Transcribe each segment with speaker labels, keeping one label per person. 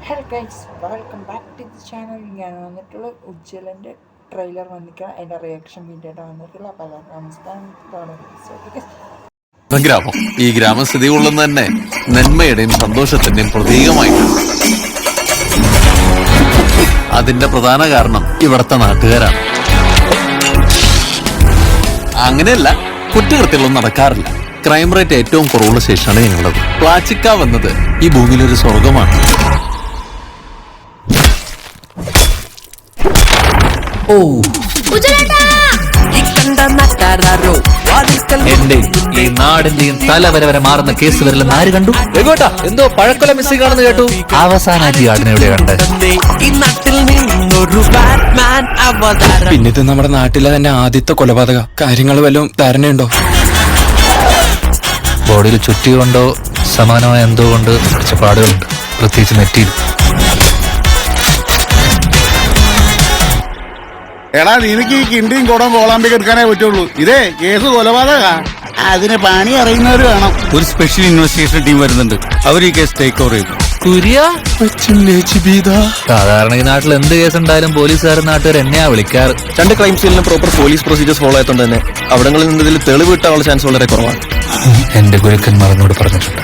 Speaker 1: Hello guys, welcome back to the channel. ഞാൻ വന്നിട്ടുള്ള ഉജ്ജ്വലൻ്റെ trailer വന്നിട്ട് അതിൻ്റെ റിയാക്ഷൻ വീഡിയോ വന്നിട്ടുള്ള പല
Speaker 2: ഗ്രാമം ഈ ഗ്രാമം സ്ഥിതി കൊള്ളുന്ന തന്നെ നന്മയുടെയും സന്തോഷത്തിന്റെയും പ്രതീകമായിട്ടാണ്. അതിന്റെ പ്രധാന കാരണം ഇവിടുത്തെ നാട്ടുകാരാണ്. അങ്ങനെയല്ല, കുറ്റകൃത്യങ്ങളൊന്നും നടക്കാറില്ല. ക്രൈം റേറ്റ് ഏറ്റവും കുറവുള്ള സ്റ്റേഷനാണ് ഞങ്ങളത്. പ്ലാച്ചിക്ക വന്നത് ഈ ഭൂമിയിലൊരു സ്വർഗമാണ്.
Speaker 3: എന്റെ ഈ നാടിന്റെയും തലവരെ വരെ മാറുന്ന കേസ് വരെല്ലാം ആര് കണ്ടു? എന്തോ പഴക്കൊല മിസ്സിംഗ് ആണെന്ന് കേട്ടു. അവസാനമായിട്ട് ഈ ആടിനെ എവിടെ കണ്ടത്?
Speaker 4: പിന്നെ ഇത് നമ്മുടെ നാട്ടിലെ തന്നെ ആദ്യത്തെ കൊലപാതക. കാര്യങ്ങൾ വല്ലതും ധാരണയുണ്ടോ?
Speaker 3: ബോഡിയിൽ ചുറ്റികൊണ്ടോ സമാനമായ എന്തോ കൊണ്ട് കുറച്ച് പാടുകളുണ്ട്, പ്രത്യേകിച്ച് നെറ്റിയിൽ.
Speaker 5: എടാ, നിനക്ക് ഈ കിണ്ടിയും കുടം കോളാമ്പിക്ക് എടുക്കാനേ പറ്റുള്ളൂ. ഇതേ കേസ് കൊലപാതക. അതിന് പണി അറിയുന്നവർ വേണം.
Speaker 6: ഒരു സ്പെഷ്യൽ ഇൻവെസ്റ്റിഗേഷൻ ടീം വരുന്നുണ്ട്. അവർ ഈ കേസ് ടേക്ക് ഓവർ ചെയ്തു.
Speaker 3: സാധാരണ ഈ നാട്ടിൽ എന്ത് കേസ് ഉണ്ടായാലും പോലീസുകാരും നാട്ടുകാർ എന്നെയാ വിളിക്കാറ്.
Speaker 6: 2 ക്രൈം സീനിലും പ്രോപ്പർ പോലീസ് പ്രൊസീജിയേഴ്സ് ഫോളോ ആയതുകൊണ്ട് തന്നെ അവിടങ്ങളിൽ നിന്ന് ഇതിൽ തെളിവ് കിട്ടാനുള്ള ചാൻസ് വളരെ കുറവാണ്.
Speaker 3: എന്റെ ഗുരുക്കന്മാർ എന്നോട് പറഞ്ഞിട്ടുണ്ട്,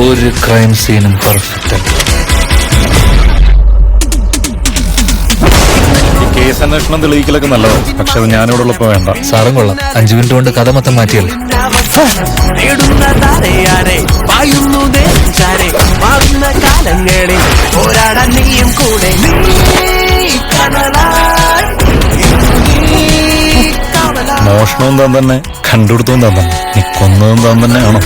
Speaker 3: ഒരു ക്രൈം സീനും പെർഫെക്റ്റ് അല്ല.
Speaker 6: കേസ് അന്വേഷണം തെളിയിക്കലൊക്കെ നല്ലതാണ്, പക്ഷെ അത് ഞാനിവിടെയുള്ളപ്പോ വേണ്ട.
Speaker 3: സാറും കൊള്ളാം, 5 മിനിറ്റ് കൊണ്ട് കഥ മൊത്തം മാറ്റിയല്ലേ.
Speaker 6: മോഷണവും താൻ തന്നെ, കണ്ടുപിടുത്തവും താൻ തന്നെ, നീ കൊന്നതും താൻ തന്നെയാണോ?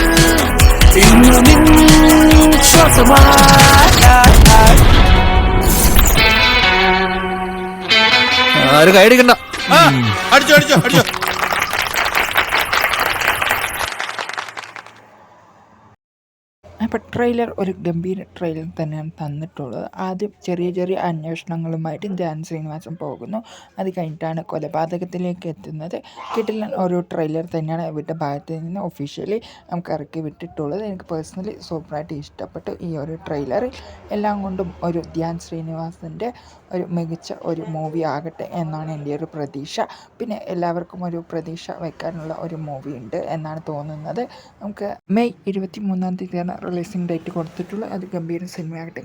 Speaker 3: ആരും കൈയടിക്കണ്ട.
Speaker 5: അടിച്ചോ അടിച്ചോ അടിച്ചോ.
Speaker 1: അപ്പോൾ ട്രെയിലർ ഒരു ഗംഭീര ട്രെയിലർ തന്നെയാണ് തന്നിട്ടുള്ളത്. ആദ്യം ചെറിയ ചെറിയ അന്വേഷണങ്ങളുമായിട്ട് ധ്യാൻ ശ്രീനിവാസൻ പോകുന്നു. അത് കഴിഞ്ഞിട്ടാണ് കൊലപാതകത്തിലേക്ക് എത്തുന്നത്. കിട്ടില്ല ഒരു ട്രെയിലർ തന്നെയാണ് ഇവരുടെ ഭാഗത്ത് നിന്ന് ഒഫീഷ്യലി നമുക്ക് ഇറക്കി വിട്ടിട്ടുള്ളത്. എനിക്ക് പേഴ്സണലി സൂപ്പറായിട്ട് ഇഷ്ടപ്പെട്ടു ഈ ഒരു ട്രെയിലർ. എല്ലാം കൊണ്ടും ഒരു ധ്യാൻ ശ്രീനിവാസൻ്റെ ഒരു മികച്ച ഒരു മൂവി ആകട്ടെ എന്നാണ് എൻ്റെ ഒരു പ്രതീക്ഷ. പിന്നെ എല്ലാവർക്കും ഒരു പ്രതീക്ഷ വയ്ക്കാനുള്ള ഒരു മൂവി ഉണ്ട് എന്നാണ് തോന്നുന്നത്. നമുക്ക് മെയ് 23-ാം തീയതിയാണ് റിലീസിംഗ് ഡേറ്റ് കൊടുത്തിട്ടുള്ളത്. അത് ഗംഭീര സിനിമയാകട്ടെ.